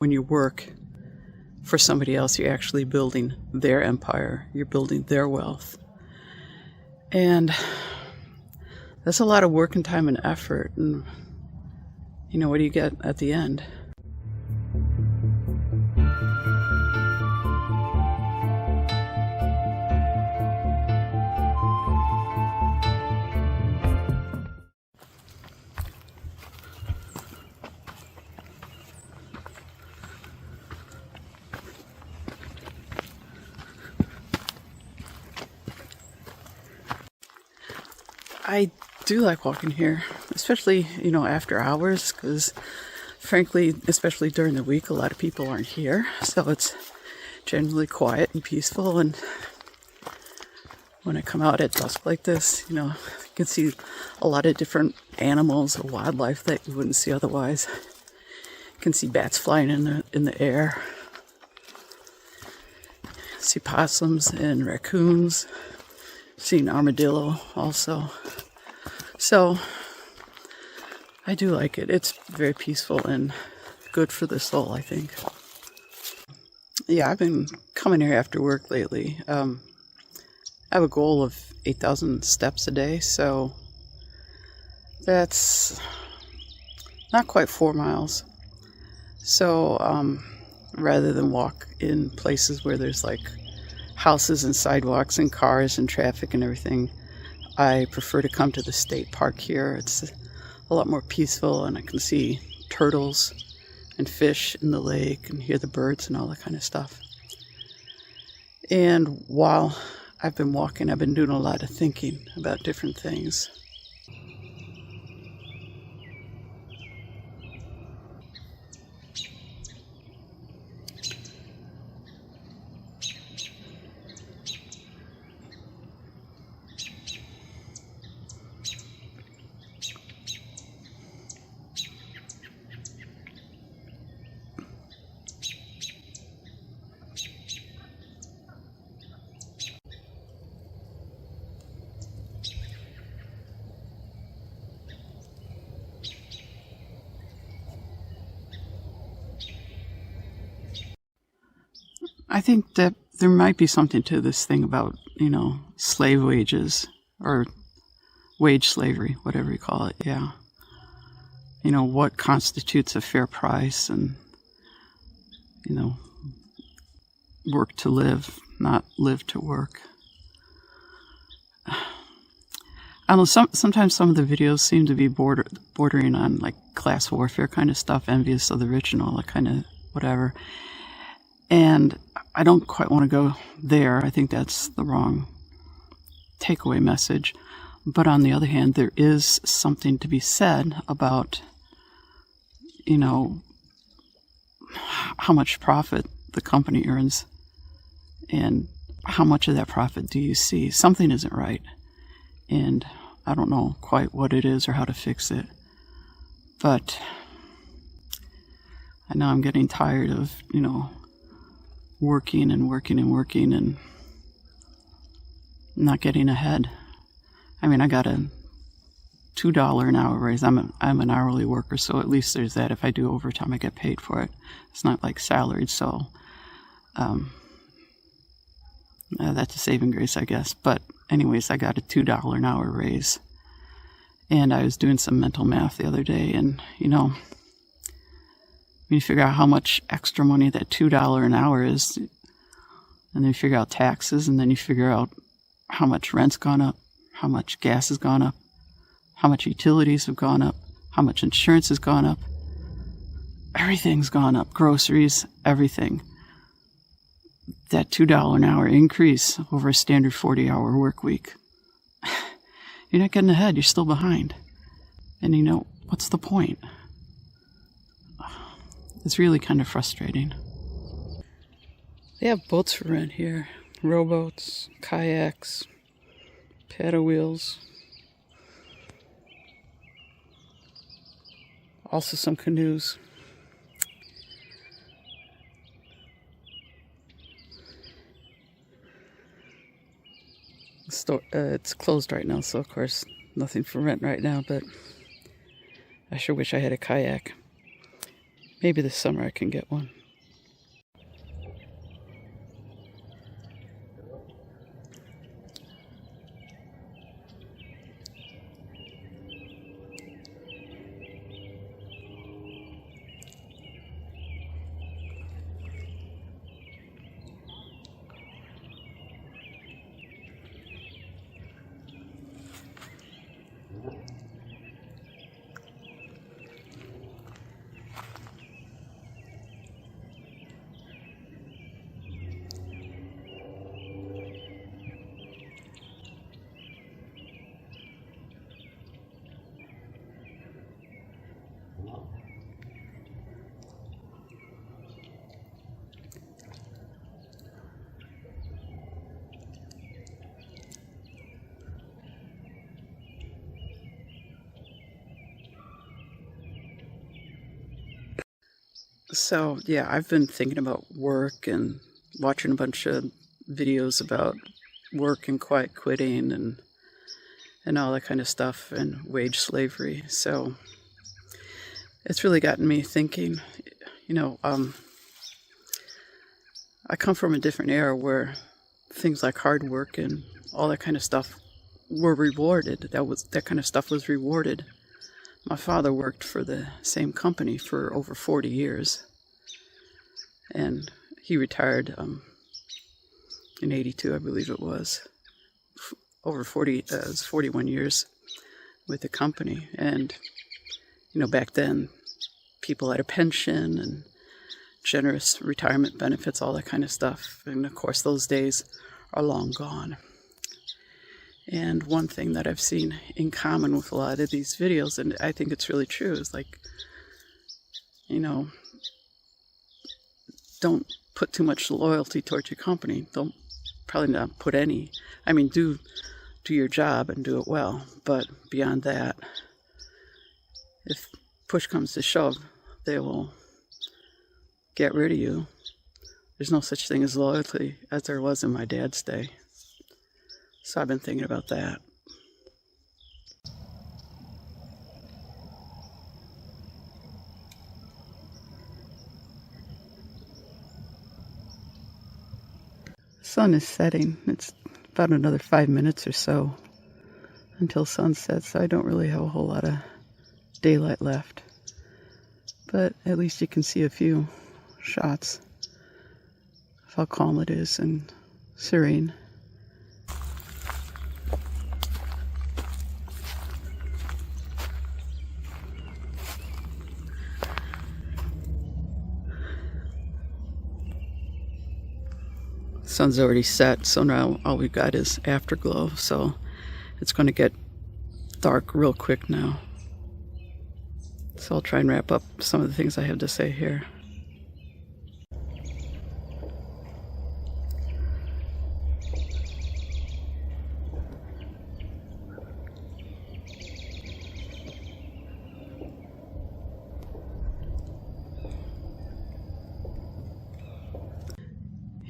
When you work for somebody else, you're actually building their empire. You're building their wealth. And that's a lot of work and time and effort. And, you know, what do you get at the end? I do like walking here, especially, you know, after hours, because frankly, especially during the week, a lot of people aren't here. So it's generally quiet and peaceful. And when I come out at dusk like this, you know, you can see a lot of different animals or wildlife that you wouldn't see otherwise. You can see bats flying in the air. See possums and raccoons. See an armadillo also. So I do like it. It's very peaceful and good for the soul, I think. Yeah, I've been coming here after work lately. I have a goal of 8,000 steps a day, so that's not quite 4 miles. So rather than walk in places where there's like houses and sidewalks and cars and traffic and everything, I prefer to come to the state park here. It's a lot more peaceful, and I can see turtles and fish in the lake and hear the birds and all that kind of stuff. And while I've been walking, I've been doing a lot of thinking about different things. I think that there might be something to this thing about, you know, slave wages or wage slavery, whatever you call it. Yeah. You know, what constitutes a fair price, and, you know, work to live, not live to work. I don't know, sometimes some of the videos seem to be bordering on like class warfare kind of stuff, envious of the rich and all that kind of whatever. And I don't quite want to go there. I think that's the wrong takeaway message. But on the other hand, there is something to be said about, you know, how much profit the company earns and how much of that profit do you see. Something isn't right. And I don't know quite what it is or how to fix it. But I know I'm getting tired of, you know, working and not getting ahead. I mean, I got a $2 an hour raise. I'm an hourly worker, so at least there's that. If I do overtime, I get paid for it. It's not like salaried, so that's a saving grace, I guess. But anyways, I got a $2 an hour raise. And I was doing some mental math the other day, and, you know, when you figure out how much extra money that $2 an hour is, and then you figure out taxes, and then you figure out how much rent's gone up, how much gas has gone up, how much utilities have gone up, how much insurance has gone up. Everything's gone up. Groceries, everything. That $2 an hour increase over a standard 40-hour work week. You're not getting ahead. You're still behind. And you know, what's the point? It's really kind of frustrating. They have boats for rent here. Rowboats, kayaks, paddle wheels. Also some canoes. It's closed right now, so of course nothing for rent right now, but I sure wish I had a kayak. Maybe this summer I can get one. So, yeah, I've been thinking about work and watching a bunch of videos about work and quiet quitting and all that kind of stuff and wage slavery. So it's really gotten me thinking, you know, I come from a different era where things like hard work and all that kind of stuff were rewarded. That kind of stuff was rewarded. My father worked for the same company for over 40 years, and he retired in 82, I believe it was. Over 41 years with the company. And, you know, back then, people had a pension and generous retirement benefits, all that kind of stuff. And, of course, those days are long gone. And one thing that I've seen in common with a lot of these videos, and I think it's really true, is like, you know, don't put too much loyalty towards your company. Don't probably not put any. I mean, do your job and do it well. But beyond that, if push comes to shove, they will get rid of you. There's no such thing as loyalty as there was in my dad's day. So I've been thinking about that. The sun is setting. It's about another 5 minutes or so until sunset, so I don't really have a whole lot of daylight left. But at least you can see a few shots of how calm it is and serene. Sun's already set, so now all we've got is afterglow, so it's going to get dark real quick now. So I'll try and wrap up some of the things I have to say here.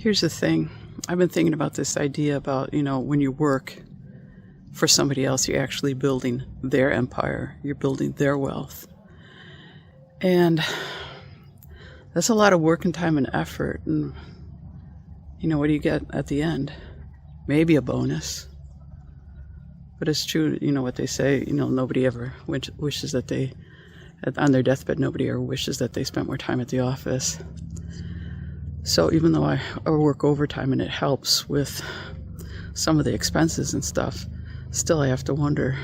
Here's the thing. I've been thinking about this idea about, you know, when you work for somebody else, you're actually building their empire. You're building their wealth. And that's a lot of work and time and effort. And, you know, what do you get at the end? Maybe a bonus. But it's true, you know, what they say, you know, nobody ever wishes that they, on their deathbed, nobody ever wishes that they spent more time at the office. So even though I work overtime and it helps with some of the expenses and stuff, still I have to wonder,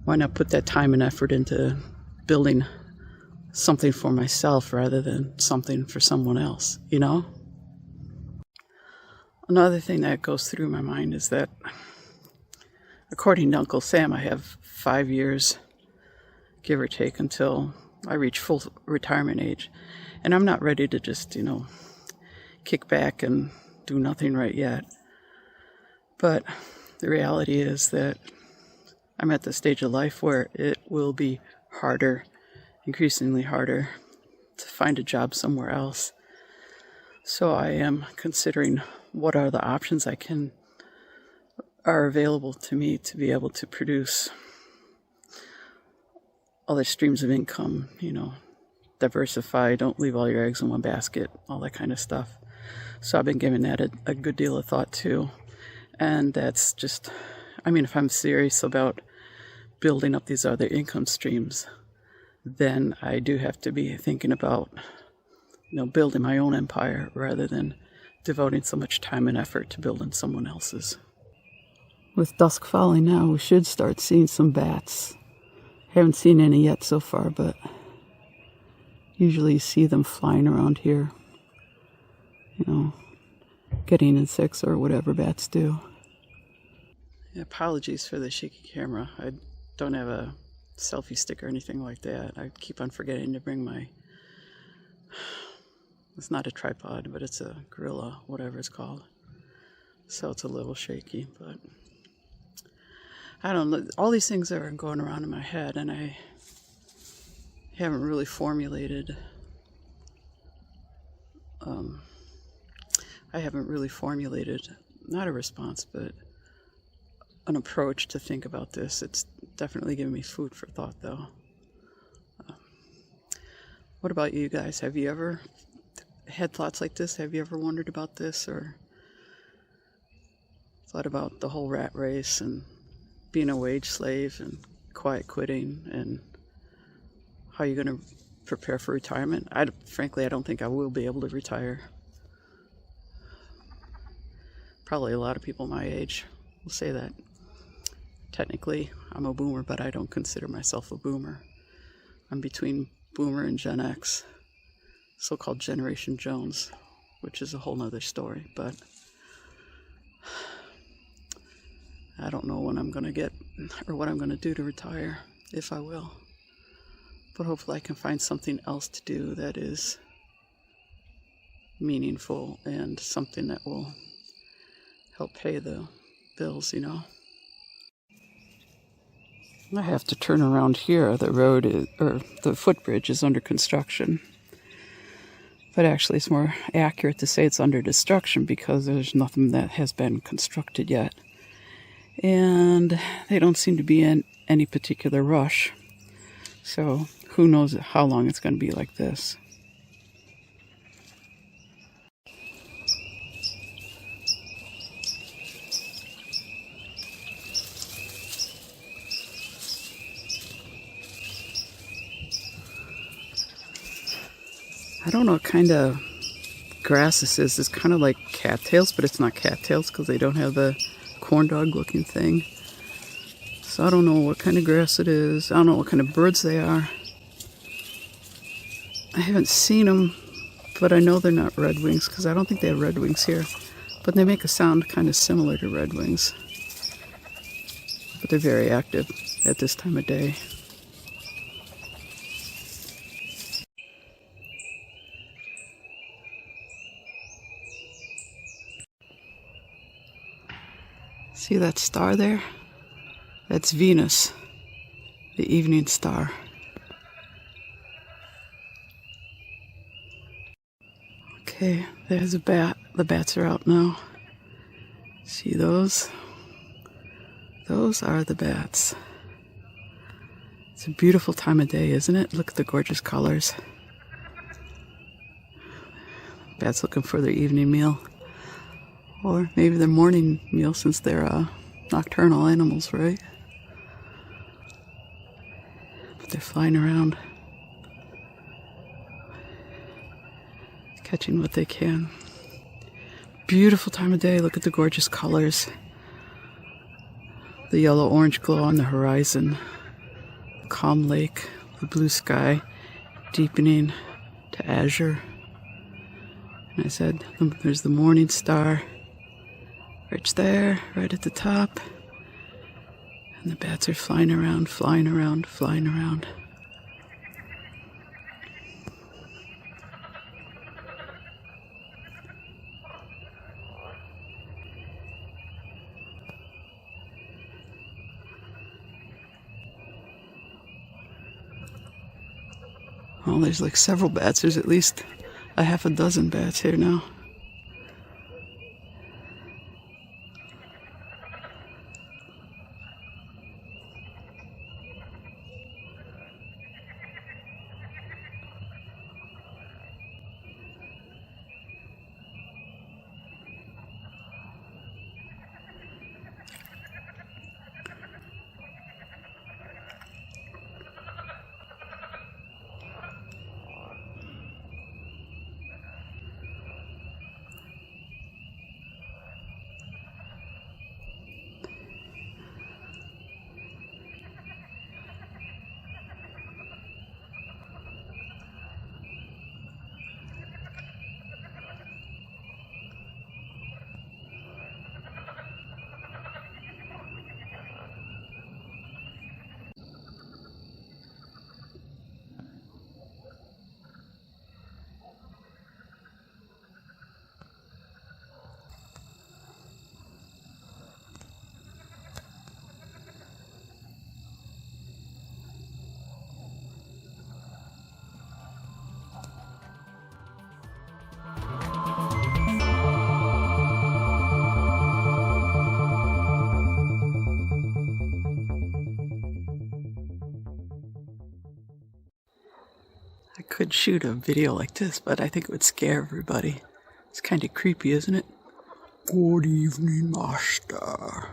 why not put that time and effort into building something for myself rather than something for someone else, you know? Another thing that goes through my mind is that, according to Uncle Sam, I have 5 years, give or take, until I reach full retirement age. And I'm not ready to just, you know, kick back and do nothing right yet. But the reality is that I'm at the stage of life where it will be harder, increasingly harder, to find a job somewhere else. So I am considering what are the options are available to me to be able to produce other streams of income, you know, diversify, don't leave all your eggs in one basket, all that kind of stuff. So I've been giving that a good deal of thought too. And that's just, I mean, if I'm serious about building up these other income streams, then I do have to be thinking about, building my own empire rather than devoting so much time and effort to building someone else's. With dusk falling now, we should start seeing some bats. Haven't seen any yet so far, but usually you see them flying around here, getting insects or whatever bats do. Apologies for the shaky camera. I don't have a selfie stick or anything like that. I keep on forgetting to bring my... It's not a tripod, but it's a Gorilla, whatever it's called. So it's a little shaky, but... I don't know. All these things are going around in my head, and I haven't really formulated... not a response, but an approach to think about this. It's definitely given me food for thought, though. What about you guys? Have you ever had thoughts like this? Have you ever wondered about this, or thought about the whole rat race and being a wage slave and quiet quitting and how you're going to prepare for retirement? Frankly, I don't think I will be able to retire. Probably a lot of people my age will say that. Technically, I'm a boomer, but I don't consider myself a boomer. I'm between boomer and Gen X, so-called Generation Jones, which is a whole nother story, but I don't know when I'm going to get, or what I'm going to do to retire, if I will. But hopefully I can find something else to do that is meaningful and something that will help pay the bills, I have to turn around here. The road is, or the footbridge is under construction. But actually it's more accurate to say it's under destruction because there's nothing that has been constructed yet. And they don't seem to be in any particular rush. So who knows how long it's going to be like this. I don't know what kind of grass this is. It's kind of like cattails, but it's not cattails because they don't have the corn dog looking thing. So I don't know what kind of grass it is. I don't know what kind of birds they are. I haven't seen them, but I know they're not redwings because I don't think they have redwings here. But they make a sound kind of similar to redwings. But they're very active at this time of day. See that star there? That's Venus, the evening star. Okay, there's a bat. The bats are out now. See those? Those are the bats. It's a beautiful time of day, isn't it? Look at the gorgeous colors. Bats looking for their evening meal. Or maybe their morning meal since they're nocturnal animals, right? But they're flying around, catching what they can. Beautiful time of day. Look at the gorgeous colors. The yellow-orange glow on the horizon. The calm lake, the blue sky, deepening to azure. And I said, there's the morning star. Right there, right at the top. And the bats are flying around, flying around, flying around. Well, there's like several bats. There's at least a half a dozen bats here now. I could shoot a video like this, but I think it would scare everybody. It's kind of creepy, isn't it? Good evening, master.